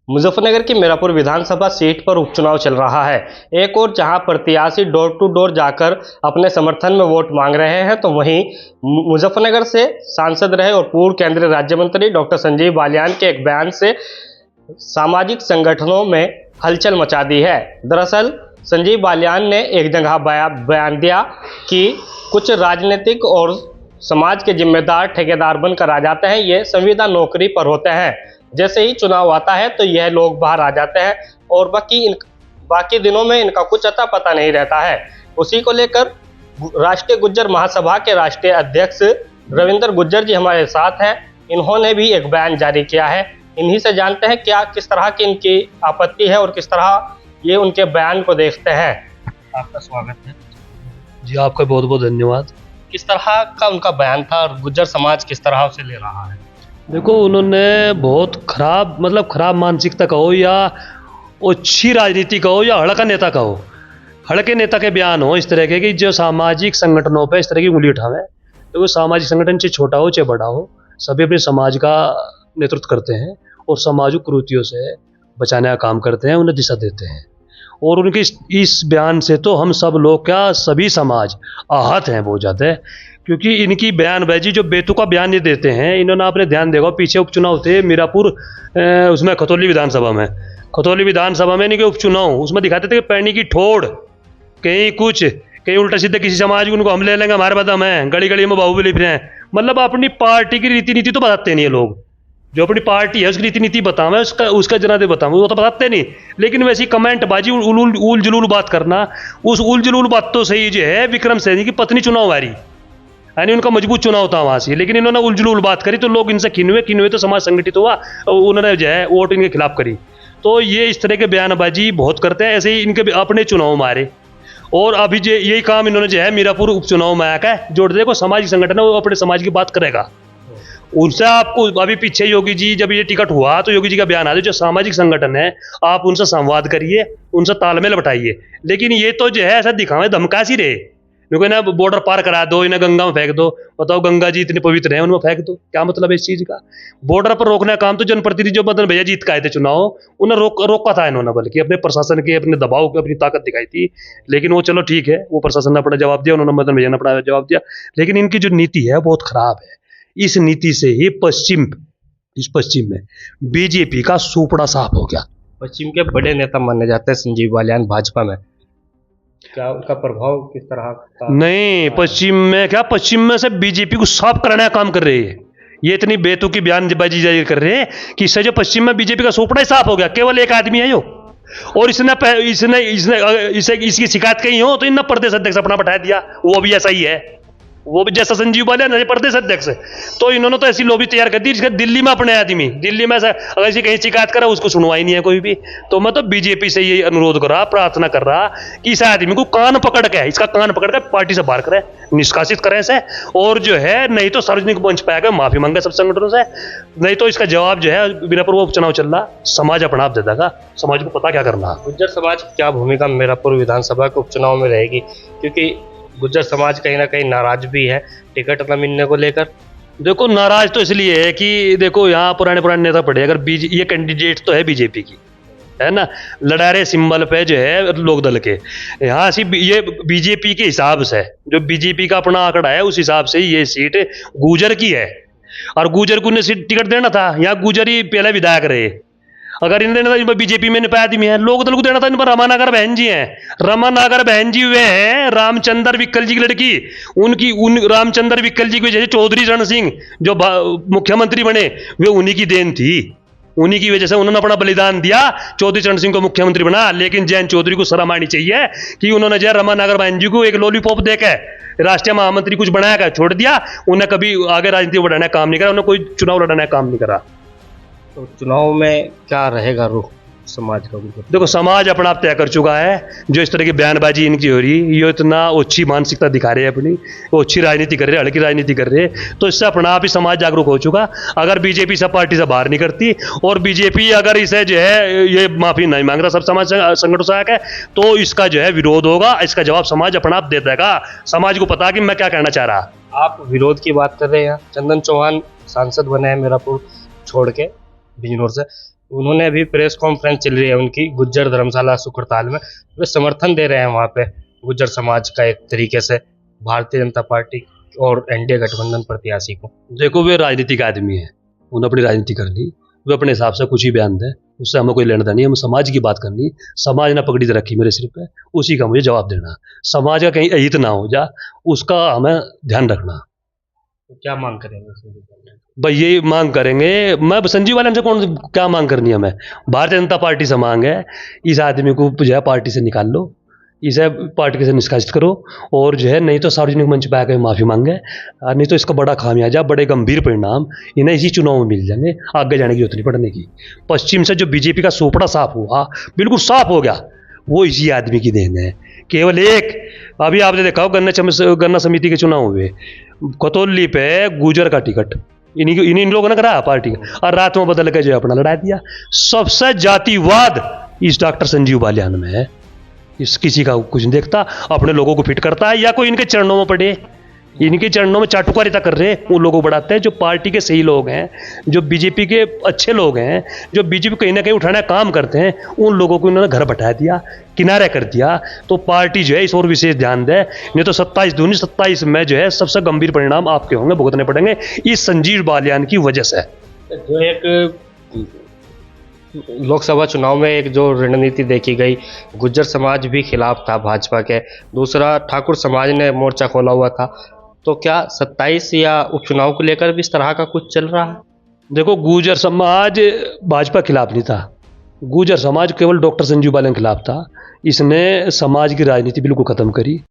मुजफ्फरनगर की मीरापुर विधानसभा सीट पर उपचुनाव चल रहा है। एक और जहां प्रत्याशी डोर टू डोर जाकर अपने समर्थन में वोट मांग रहे हैं, तो वहीं मुजफ्फरनगर से सांसद रहे और पूर्व केंद्रीय राज्य मंत्री डॉक्टर संजीव बालियान के एक बयान से सामाजिक संगठनों में हलचल मचा दी है। दरअसल संजीव बालियान ने एक जगह बयान दिया कि कुछ राजनीतिक और समाज के जिम्मेदार ठेकेदार बनकर आ जाते हैं, ये संविदा नौकरी पर होते हैं, जैसे ही चुनाव आता है तो यह लोग बाहर आ जाते हैं और बाकी दिनों में इनका कुछ अता पता नहीं रहता है। उसी को लेकर राष्ट्रीय गुज्जर महासभा के राष्ट्रीय अध्यक्ष रविंद्र गुज्जर जी हमारे साथ हैं। इन्होंने भी एक बयान जारी किया है। इन्हीं से जानते हैं किस तरह की इनकी आपत्ति है और किस तरह ये उनके बयान को देखते हैं। आपका स्वागत है जी। आपका बहुत बहुत धन्यवाद। किस तरह का उनका बयान था और गुज्जर समाज किस तरह उसे ले रहा है? देखो, उन्होंने बहुत खराब मानसिकता कहो या अच्छी राजनीति कहो या हड़का नेता कहो, हड़के नेता के बयान हो इस तरह के कि जो सामाजिक संगठनों पे इस तरह की उंगली उठावे। तो वो सामाजिक संगठन चाहे छोटा हो चाहे बड़ा हो, सभी अपने समाज का नेतृत्व करते हैं और सामाजिक कुरीतियों से बचाने का काम करते हैं, उन्हें दिशा देते हैं। और उनके इस बयान से तो हम सब लोग क्या सभी समाज आहत हैं बहुत ज़्यादा, क्योंकि इनकी बयानबाजी जो बेतुका बयान ये देते हैं। इन्होंने आपने ध्यान देखा पीछे उपचुनाव थे मीरापुर, उसमें खतौली विधानसभा में इनके उपचुनाव, उसमें दिखाते थे कि पैनी की ठोड़, कहीं उल्टा सीधे किसी समाज को उनको हम ले लेंगे, हमारे बाद हम हैं, गली गली में बाहुबली फिरे हैं। मतलब अपनी पार्टी की रीति नीति तो बताते नहीं है लोग, जो अपनी पार्टी है उसकी रीति नीति बतावे, उसका जनादे बतावे, वो तो बताते नहीं। लेकिन वैसी कमेंट बाजी उल जुलूल बात करना, उस उल जुलूल बातों से ही जो है विक्रम सैनी की पत्नी चुनाव हारी, यानी उनका मजबूत चुनाव था वहां से। लेकिन इन्होंने उल जुलूल बात करी तो लोग इनसे खिनवे तो समाज संगठित हुआ, उन्होंने जो है वोट इनके खिलाफ करी। तो ये इस तरह के बयानबाजी बहुत करते हैं, ऐसे ही इनके अपने चुनाव मारे। और अभी जो यही काम इन्होंने जो है मीरापुर उपचुनाव में आकर जोड़ देखो, सामाजिक संगठन है वो अपने समाज की बात करेगा। उनसे आपको अभी पीछे योगी जी जब ये टिकट हुआ तो योगी जी का बयान आ जो सामाजिक संगठन है आप उनसे संवाद करिए, उनसे तालमेल बैठाइए। लेकिन ये तो जो है ऐसा दिखावे धमकासी रहे, क्योंकि ना बॉर्डर पार करा दो, इन्हें गंगा में फेंक दो। बताओ, गंगा जी इतने पवित्र हैं, उनमें फेंक दो, क्या मतलब है इस चीज का? बॉर्डर पर रोकने का काम तो जनप्रतिनिधि जो मदन भैया जीत का आए थे चुनाव, उन्हें रोका था इन्होंने, बल्कि अपने प्रशासन के अपने दबाव की अपनी ताकत दिखाई थी। लेकिन वो चलो ठीक है, वो प्रशासन ने अपना जवाब दिया, उन्होंने मदन भैया ने अपना जवाब दिया। लेकिन इनकी जो नीति है बहुत खराब है। इस नीति से ही पश्चिम में बीजेपी का सुपड़ा साफ हो गया। पश्चिम के बड़े नेता माने जाते हैं संजीव बालियान भाजपा में, क्या उनका प्रभाव किस तरह का? नहीं, पश्चिम में से बीजेपी को साफ कराने का काम कर रहे हैं। ये इतनी बेतुकी बयानबाजी जारी कर रहे हैं कि इससे जो पश्चिम में बीजेपी का सुपड़ा ही साफ हो गया। केवल एक आदमी है यो, और इसकी शिकायत कहीं हो तो इन्हें प्रदेश अध्यक्ष अपना बैठा दिया, वो भी ऐसा ही है, वो भी जैसा संजीव बालियान प्रदेश अध्यक्ष। तो इन्होंने तो ऐसी लॉबी तैयार कर दी, दिल्ली में अपने आदमी, दिल्ली में अगर ऐसी कहीं शिकायत करा उसको सुनवाई नहीं है कोई भी। तो मैं तो बीजेपी से ये अनुरोध कर रहा, प्रार्थना कर रहा कि इस आदमी को इसका कान पकड़ के पार्टी से बाहर करे, निष्कासित करें इसे। और जो है नहीं तो सार्वजनिक मंच पे आकर माफी मांगे सब संगठनों से, नहीं तो इसका जवाब जो है मीरापुर उपचुनाव चल रहा, समाज अपना आप दे देगा, समाज को पता क्या करना। गुज्जर समाज की क्या भूमिका मीरापुर विधानसभा के उपचुनाव में रहेगी, क्योंकि गुज्जर समाज कहीं ना कहीं नाराज भी है टिकट न मिलने को लेकर? देखो, नाराज तो इसलिए है कि देखो यहाँ पुराने नेता पड़े, अगर ये कैंडिडेट तो है बीजेपी की, है ना, लड़ारे सिंबल पे जो है लोकदल के, यहाँ से ये बीजेपी के हिसाब से जो बीजेपी का अपना आंकड़ा है उस हिसाब से ये सीट गुजर की है, और गुजर को सीट टिकट देना था। यहाँ गुजर ही पहले विधायक रहे, अगर इन्हें देना था बीजेपी में निपा आदमी है, लोक दल को देना था इन पर रमानागर बहन जी हैं। रमानागर बहन जी वे हैं रामचंद्र विक्कल जी की लड़की, रामचंद्र विक्कल जी की वजह से चौधरी चरण सिंह जो मुख्यमंत्री बने वे उन्हीं की देन थी, उन्हीं की वजह से उन्होंने अपना बलिदान दिया, चौधरी चरण सिंह को मुख्यमंत्री बना। लेकिन जयंत चौधरी को शर्म आनी चाहिए कि उन्होंने जय रमानागर बहन जी को एक लॉलीपॉप देकर राष्ट्रीय महामंत्री कुछ बनाया कर छोड़ दिया, उन्हें कभी आगे राजनीति बढ़ाने का काम नहीं करा, उन्हें कोई चुनाव लड़ाने का काम नहीं करा। तो चुनाव में क्या रहेगा रुख समाज का? देखो, समाज अपना आप तय कर चुका है। जो इस तरह की बयानबाजी इनकी हो रही, ये इतना अच्छी मानसिकता दिखा रहे हैं अपनी, वो अच्छी राजनीति कर रहे हैं, हल्की राजनीति कर रहे हैं, तो इससे अपना आप ही समाज जागरूक हो चुका। अगर बीजेपी सब पार्टी से बाहर नहीं करती और बीजेपी अगर इसे जो है ये माफी नहीं मांग रहा सब समाज संगठन से आकर, तो इसका जो है विरोध होगा, इसका जवाब समाज अपना आप दे देगा। समाज को पता कि मैं क्या कहना चाह रहा। आप विरोध की बात कर रहे हैं, चंदन चौहान सांसद बने हैं मीरापुर छोड़ के बिजनौर से, उन्होंने अभी प्रेस कॉन्फ्रेंस चल रही है उनकी गुज्जर धर्मशाला सुकरताल में, वे समर्थन दे रहे हैं वहाँ पे गुज्जर समाज का एक तरीके से भारतीय जनता पार्टी और एनडीए गठबंधन प्रत्याशी को। देखो वे राजनीतिक आदमी है, उन्होंने अपनी राजनीति कर ली, वे अपने हिसाब से कुछ ही बयान दें, उससे हमें कोई लेना देना नहीं। हम समाज की बात करनी, समाज ने पगड़ी तो रखी मेरे सिर पे, उसी का मुझे जवाब देना। समाज का कहीं अहित ना हो जा, उसका हमें ध्यान रखना। तो क्या मांग करेंगे? भाई ये मांग करेंगे, मैं संजीव वाले से कौन क्या मांग करनी है? हमें भारतीय जनता पार्टी से मांग है, इस आदमी को जो है पार्टी से निकाल लो, इसे पार्टी से निष्कासित करो, और जो है नहीं तो सार्वजनिक मंच पर आकर माफ़ी मांगे, नहीं तो इसका बड़ा खामियाजा, बड़े गंभीर परिणाम इन्हें इसी चुनाव में मिल जाएंगे, आगे जाने की जरूरत नहीं पड़ने की। पश्चिम से जो बीजेपी का सोपड़ा साफ हुआ, बिल्कुल साफ हो गया, वो इसी आदमी की देन है। केवल एक, अभी आपने देखा हो गन्ना समिति के चुनाव हुए, कतौली पे गुजर का टिकट इन लोगों ने कराया पार्टी का, और रात में बदल के जो अपना लड़ा दिया। सबसे जातिवाद इस डॉक्टर संजीव बालियान में है, इस किसी का कुछ नहीं देखता, अपने लोगों को फिट करता है, या कोई इनके चरणों में पड़े, इनके चरणों में चाटुकारिता कर रहे उन लोगों को बढ़ाते हैं जो पार्टी के सही लोग हैं, जो बीजेपी के अच्छे लोग हैं, जो बीजेपी कहीं ना कहीं उठाने का काम करते हैं, उन लोगों को इन्होंने घर बैठा दिया, किनारे कर दिया। तो पार्टी जो है इस और विशेष ध्यान दे, नहीं तो 27 में जो है सबसे गंभीर परिणाम आपके होंगे, भुगतने पड़ेंगे इस संजीव बालियान की वजह से। जो एक लोकसभा चुनाव में एक जो रणनीति देखी गई, गुज्जर समाज भी खिलाफ था भाजपा के, दूसरा ठाकुर समाज ने मोर्चा खोला हुआ था, तो क्या 27 या उपचुनाव को लेकर भी इस तरह का कुछ चल रहा है? देखो, गुर्जर समाज भाजपा के खिलाफ नहीं था, गुर्जर समाज केवल डॉक्टर संजीव बालियान के खिलाफ था। इसने समाज की राजनीति बिल्कुल खत्म करी।